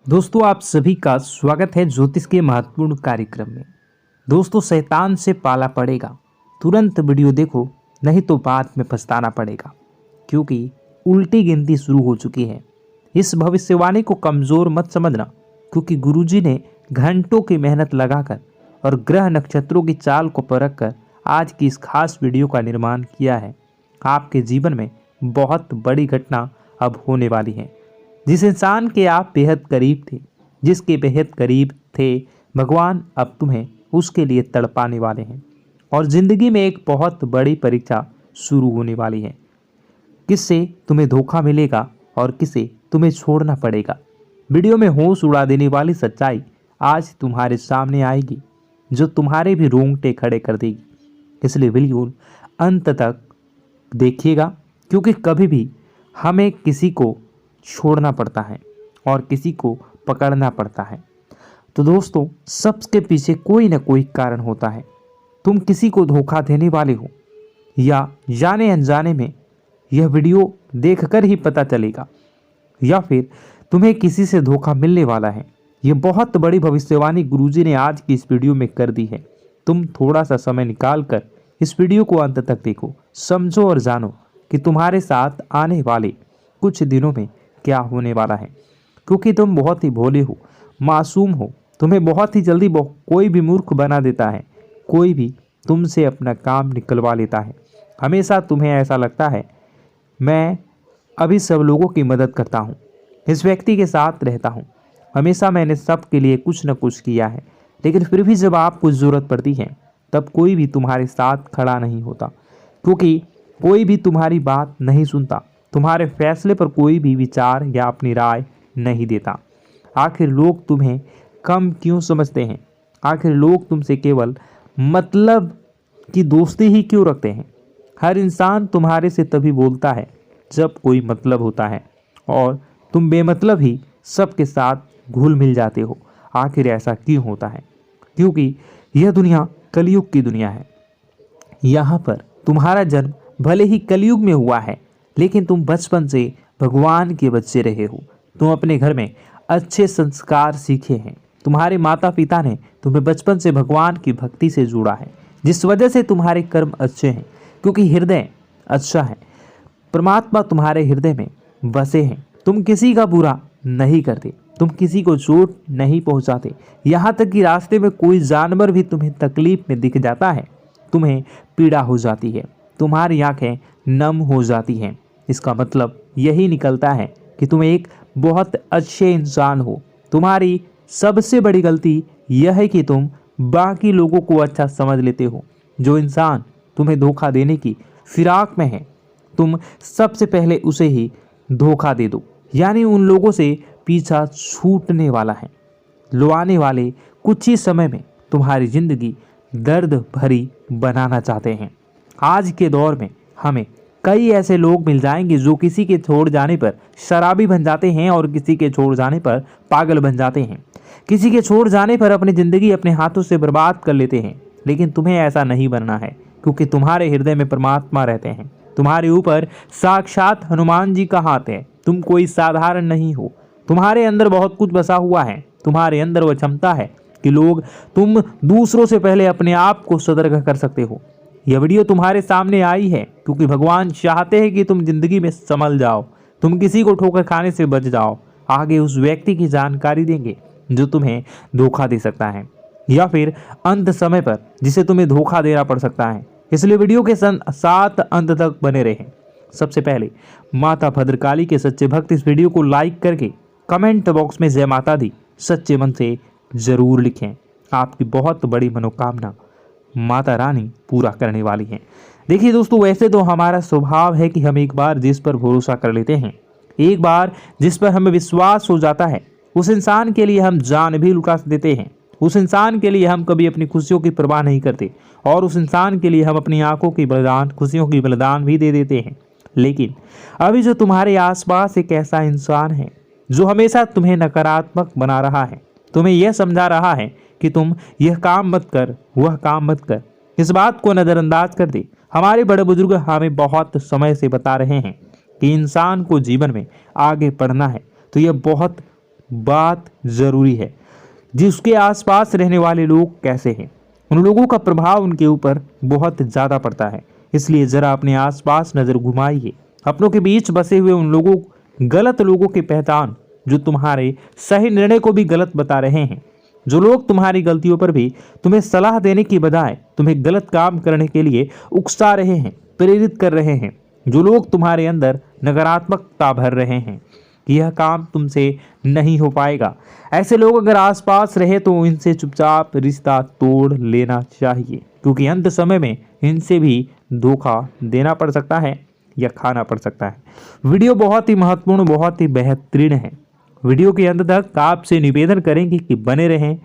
दोस्तों आप सभी का स्वागत है ज्योतिष के महत्वपूर्ण कार्यक्रम में। दोस्तों शैतान से पाला पड़ेगा, तुरंत वीडियो देखो, नहीं तो बाद में पछताना पड़ेगा, क्योंकि उल्टी गिनती शुरू हो चुकी है। इस भविष्यवाणी को कमज़ोर मत समझना, क्योंकि गुरुजी ने घंटों की मेहनत लगाकर और ग्रह नक्षत्रों की चाल को परख कर आज की इस खास वीडियो का निर्माण किया है। आपके जीवन में बहुत बड़ी घटना अब होने वाली है। जिस इंसान के आप बेहद करीब थे, जिसके बेहद करीब थे, भगवान अब तुम्हें उसके लिए तड़पाने वाले हैं और ज़िंदगी में एक बहुत बड़ी परीक्षा शुरू होने वाली है। किससे तुम्हें धोखा मिलेगा और किसे तुम्हें छोड़ना पड़ेगा। वीडियो में होश उड़ा देने वाली सच्चाई आज तुम्हारे सामने आएगी, जो तुम्हारे भी रोंगटे खड़े कर देगी। इसलिए वीडियो अंत तक देखिएगा, क्योंकि कभी भी हमें किसी को छोड़ना पड़ता है और किसी को पकड़ना पड़ता है। तो दोस्तों सबके पीछे कोई ना कोई कारण होता है। तुम किसी को धोखा देने वाले हो या जाने अनजाने में, यह वीडियो देखकर ही पता चलेगा, या फिर तुम्हें किसी से धोखा मिलने वाला है। यह बहुत बड़ी भविष्यवाणी गुरुजी ने आज की इस वीडियो में कर दी है। तुम थोड़ा सा समय निकाल कर इस वीडियो को अंत तक देखो, समझो और जानो कि तुम्हारे साथ आने वाले कुछ दिनों में क्या होने वाला है। क्योंकि तुम बहुत ही भोले हो, मासूम हो, तुम्हें बहुत ही जल्दी कोई भी मूर्ख बना देता है, कोई भी तुमसे अपना काम निकलवा लेता है। हमेशा तुम्हें ऐसा लगता है मैं अभी सब लोगों की मदद करता हूँ, इस व्यक्ति के साथ रहता हूँ, हमेशा मैंने सब के लिए कुछ न कुछ किया है, लेकिन फिर भी जब आपको ज़रूरत पड़ती है तब कोई भी तुम्हारे साथ खड़ा नहीं होता, क्योंकि कोई भी तुम्हारी बात नहीं सुनता, तुम्हारे फैसले पर कोई भी विचार या अपनी राय नहीं देता। आखिर लोग तुम्हें कम क्यों समझते हैं? आखिर लोग तुमसे केवल मतलब की दोस्ती ही क्यों रखते हैं? हर इंसान तुम्हारे से तभी बोलता है जब कोई मतलब होता है, और तुम बेमतलब ही सबके साथ घुल मिल जाते हो। आखिर ऐसा क्यों होता है? क्योंकि यह दुनिया कलयुग की दुनिया है। यहाँ पर तुम्हारा जन्म भले ही कलयुग में हुआ है, लेकिन तुम बचपन से भगवान के बच्चे रहे हो। तुम अपने घर में अच्छे संस्कार सीखे हैं। तुम्हारे माता पिता ने तुम्हें बचपन से भगवान की भक्ति से जोड़ा है, जिस वजह से तुम्हारे कर्म अच्छे हैं, क्योंकि हृदय अच्छा है। परमात्मा तुम्हारे हृदय में बसे हैं। तुम किसी का बुरा नहीं करते, तुम किसी को चोट नहीं पहुंचाते। यहाँ तक कि रास्ते में कोई जानवर भी तुम्हें तकलीफ में दिख जाता है, तुम्हें पीड़ा हो जाती है, तुम्हारी आंखें नम हो जाती हैं। इसका मतलब यही निकलता है कि तुम एक बहुत अच्छे इंसान हो। तुम्हारी सबसे बड़ी गलती यह है कि तुम बाकी लोगों को अच्छा समझ लेते हो। जो इंसान तुम्हें धोखा देने की फिराक में है, तुम सबसे पहले उसे ही धोखा दे दो। यानी उन लोगों से पीछा छूटने वाला है। लो आने वाले कुछ ही समय में तुम्हारी जिंदगी दर्द भरी बनाना चाहते हैं। आज के दौर में हमें कई ऐसे लोग मिल जाएंगे जो किसी के छोड़ जाने पर शराबी बन जाते हैं और किसी के छोड़ जाने पर पागल बन जाते हैं। किसी के छोड़ जाने पर अपनी ज़िंदगी अपने हाथों से बर्बाद कर लेते हैं। लेकिन तुम्हें ऐसा नहीं बनना है, क्योंकि तुम्हारे हृदय में परमात्मा रहते हैं। तुम्हारे ऊपर साक्षात हनुमान जी का हाथ है। तुम कोई साधारण नहीं हो। तुम्हारे अंदर बहुत कुछ बसा हुआ है। तुम्हारे अंदर वह क्षमता है कि तुम दूसरों से पहले अपने आप को सतर्क कर सकते हो। यह वीडियो तुम्हारे सामने आई है क्योंकि भगवान चाहते हैं कि तुम जिंदगी में संभल जाओ, तुम किसी को ठोकर खाने से बच जाओ। आगे उस व्यक्ति की जानकारी देंगे जो तुम्हें धोखा दे सकता है, या फिर अंत समय पर जिसे तुम्हें धोखा देना पड़ सकता है। इसलिए वीडियो के साथ अंत तक बने रहें। सबसे पहले माता भद्रकाली के सच्चे भक्त इस वीडियो को लाइक करके कमेंट बॉक्स में जय माता दी सच्चे मन से जरूर लिखें। आपकी बहुत बड़ी मनोकामना माता रानी पूरा करने वाली हैं। देखिए दोस्तों, वैसे तो हमारा स्वभाव है कि हम एक बार जिस पर भरोसा कर लेते हैं, एक बार जिस पर हमें विश्वास हो जाता है, उस इंसान के लिए हम जान भी लुटा देते हैं। उस इंसान के लिए हम कभी अपनी खुशियों की परवाह नहीं करते, और उस इंसान के लिए हम अपनी आंखों की बलिदान, खुशियों की बलिदान भी दे देते हैं। लेकिन अभी जो तुम्हारे आसपास एक ऐसा इंसान है जो हमेशा तुम्हें नकारात्मक बना रहा है, तुम्हें यह समझा रहा है कि तुम यह काम मत कर, वह काम मत कर, इस बात को नज़रअंदाज कर दे। हमारे बड़े बुजुर्ग हमें बहुत समय से बता रहे हैं कि इंसान को जीवन में आगे बढ़ना है तो यह बहुत बात ज़रूरी है। जिसके आसपास रहने वाले लोग कैसे हैं, उन लोगों का प्रभाव उनके ऊपर बहुत ज़्यादा पड़ता है। इसलिए ज़रा अपने आसपास नज़र घुमाइए। अपनों के बीच बसे हुए उन लोगों, गलत लोगों की पहचान जो तुम्हारे सही निर्णय को भी गलत बता रहे हैं, जो लोग तुम्हारी गलतियों पर भी तुम्हें सलाह देने की बजाय तुम्हें गलत काम करने के लिए उकसा रहे हैं, प्रेरित कर रहे हैं, जो लोग तुम्हारे अंदर नकारात्मकता भर रहे हैं कि यह काम तुमसे नहीं हो पाएगा। ऐसे लोग अगर आसपास रहे तो इनसे चुपचाप रिश्ता तोड़ लेना चाहिए, क्योंकि अंत समय में इनसे भी धोखा देना पड़ सकता है या खाना पड़ सकता है। वीडियो बहुत ही महत्वपूर्ण, बहुत ही बेहतरीन है। वीडियो के अंत तक आपसे निवेदन करेंगे कि बने रहें,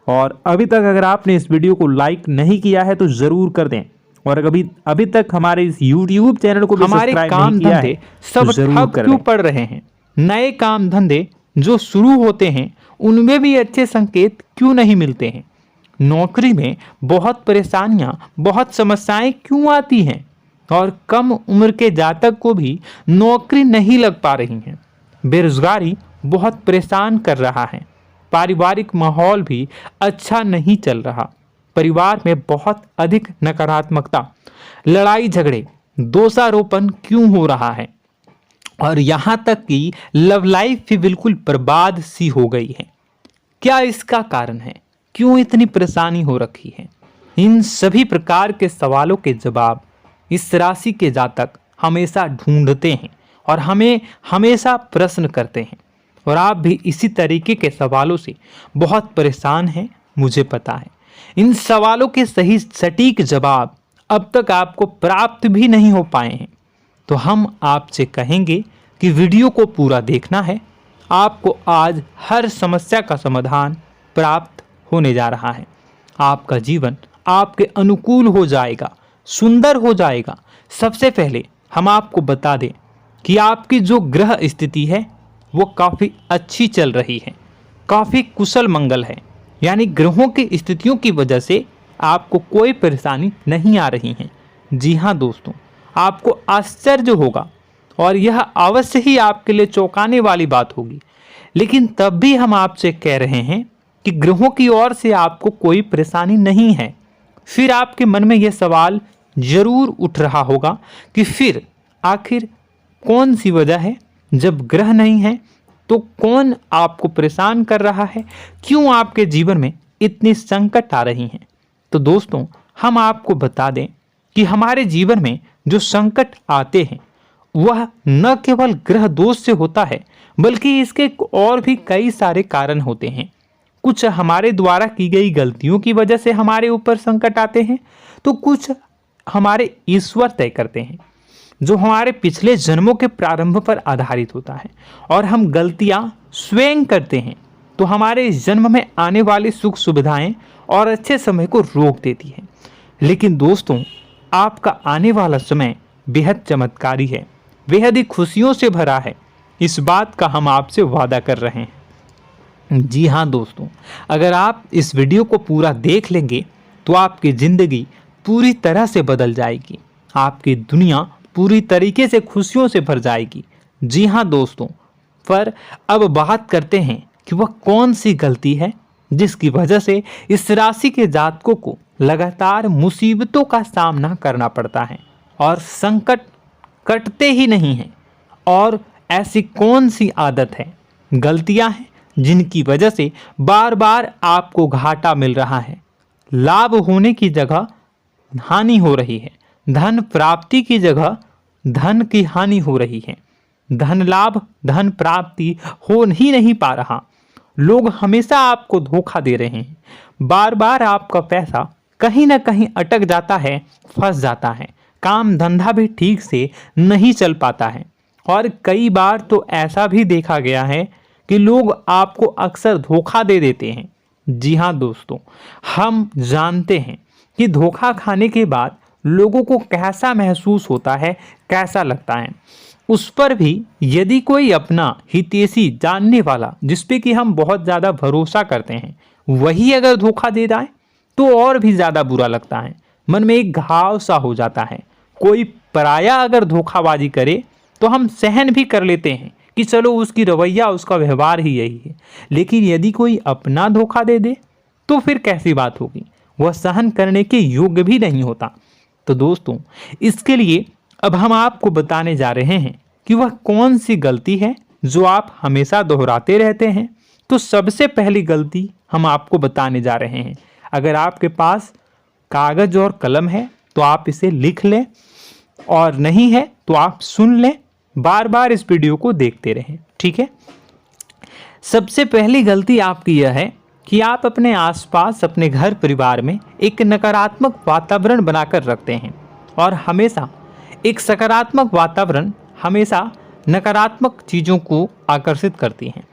और अभी तक अगर आपने इस वीडियो को लाइक नहीं किया है तो ज़रूर कर दें, और अभी तक हमारे इस YouTube चैनल को भी हमारे सब्सक्राइब काम नहीं किया धंधे है सब तो जरूर ठप कर क्यों दें। पड़ रहे हैं? नए काम धंधे जो शुरू होते हैं उनमें भी अच्छे संकेत क्यों नहीं मिलते हैं? नौकरी में बहुत परेशानियां, बहुत समस्याएं क्यों आती हैं? और कम उम्र के जातक को भी नौकरी नहीं लग पा रही हैं। बेरोजगारी बहुत परेशान कर रहा है। पारिवारिक माहौल भी अच्छा नहीं चल रहा। परिवार में बहुत अधिक नकारात्मकता, लड़ाई झगड़े, दोषारोपण क्यों हो रहा है? और यहाँ तक कि लव लाइफ भी बिल्कुल बर्बाद सी हो गई है। क्या इसका कारण है? क्यों इतनी परेशानी हो रखी है? इन सभी प्रकार के सवालों के जवाब इस राशि के जातक हमेशा ढूंढते हैं और हमें हमेशा प्रश्न करते हैं। और आप भी इसी तरीके के सवालों से बहुत परेशान हैं, मुझे पता है। इन सवालों के सही सटीक जवाब अब तक आपको प्राप्त भी नहीं हो पाए हैं, तो हम आपसे कहेंगे कि वीडियो को पूरा देखना है। आपको आज हर समस्या का समाधान प्राप्त होने जा रहा है। आपका जीवन आपके अनुकूल हो जाएगा, सुंदर हो जाएगा। सबसे पहले हम आपको बता दें कि आपकी जो ग्रह स्थिति है वो काफ़ी अच्छी चल रही है, काफ़ी कुशल मंगल है। यानी ग्रहों की स्थितियों की वजह से आपको कोई परेशानी नहीं आ रही है। जी हाँ दोस्तों, आपको आश्चर्य होगा और यह अवश्य ही आपके लिए चौंकाने वाली बात होगी, लेकिन तब भी हम आपसे कह रहे हैं कि ग्रहों की ओर से आपको कोई परेशानी नहीं है। फिर आपके मन में यह सवाल जरूर उठ रहा होगा कि फिर आखिर कौन सी वजह है? जब ग्रह नहीं है तो कौन आपको परेशान कर रहा है? क्यों आपके जीवन में इतनी संकट आ रही हैं? तो दोस्तों, हम आपको बता दें कि हमारे जीवन में जो संकट आते हैं वह न केवल ग्रह दोष से होता है, बल्कि इसके और भी कई सारे कारण होते हैं। कुछ हमारे द्वारा की गई गलतियों की वजह से हमारे ऊपर संकट आते हैं, तो कुछ हमारे ईश्वर तय करते हैं, जो हमारे पिछले जन्मों के प्रारंभ पर आधारित होता है। और हम गलतियां स्वयं करते हैं तो हमारे इस जन्म में आने वाली सुख सुविधाएं और अच्छे समय को रोक देती है। लेकिन दोस्तों, आपका आने वाला समय बेहद चमत्कारी है, बेहद ही खुशियों से भरा है। इस बात का हम आपसे वादा कर रहे हैं। जी हाँ दोस्तों, अगर आप इस वीडियो को पूरा देख लेंगे तो आपकी ज़िंदगी पूरी तरह से बदल जाएगी। आपकी दुनिया पूरी तरीके से खुशियों से भर जाएगी। जी हाँ दोस्तों, पर अब बात करते हैं कि वह कौन सी गलती है जिसकी वजह से इस राशि के जातकों को लगातार मुसीबतों का सामना करना पड़ता है और संकट कटते ही नहीं हैं। और ऐसी कौन सी आदत है, गलतियां हैं जिनकी वजह से बार बार आपको घाटा मिल रहा है, लाभ होने की जगह हानि हो रही है, धन प्राप्ति की जगह धन की हानि हो रही है, धन लाभ, धन प्राप्ति हो ही नहीं पा रहा। लोग हमेशा आपको धोखा दे रहे हैं। बार बार आपका पैसा कहीं ना कहीं अटक जाता है, फंस जाता है। काम धंधा भी ठीक से नहीं चल पाता है। और कई बार तो ऐसा भी देखा गया है कि लोग आपको अक्सर धोखा दे देते हैं। जी हाँ दोस्तों, हम जानते हैं कि धोखा खाने के बाद लोगों को कैसा महसूस होता है, कैसा लगता है। उस पर भी यदि कोई अपना हितैषी जानने वाला, जिस पे कि हम बहुत ज़्यादा भरोसा करते हैं, वही अगर धोखा दे जाए तो और भी ज़्यादा बुरा लगता है। मन में एक घाव सा हो जाता है। कोई पराया अगर धोखाबाजी करे तो हम सहन भी कर लेते हैं कि चलो उसकी रवैया, उसका व्यवहार ही यही है। लेकिन यदि कोई अपना धोखा दे दे तो फिर कैसी बात होगी, वह सहन करने के योग्य भी नहीं होता। तो दोस्तों, इसके लिए अब हम आपको बताने जा रहे हैं कि वह कौन सी गलती है जो आप हमेशा दोहराते रहते हैं। तो सबसे पहली गलती हम आपको बताने जा रहे हैं। अगर आपके पास कागज और कलम है तो आप इसे लिख लें, और नहीं है तो आप सुन लें, बार बार इस वीडियो को देखते रहें, ठीक है। सबसे पहली गलती आपकी यह है कि आप अपने आसपास, अपने घर परिवार में एक नकारात्मक वातावरण बनाकर रखते हैं, और हमेशा एक सकारात्मक वातावरण हमेशा नकारात्मक चीज़ों को आकर्षित करती हैं।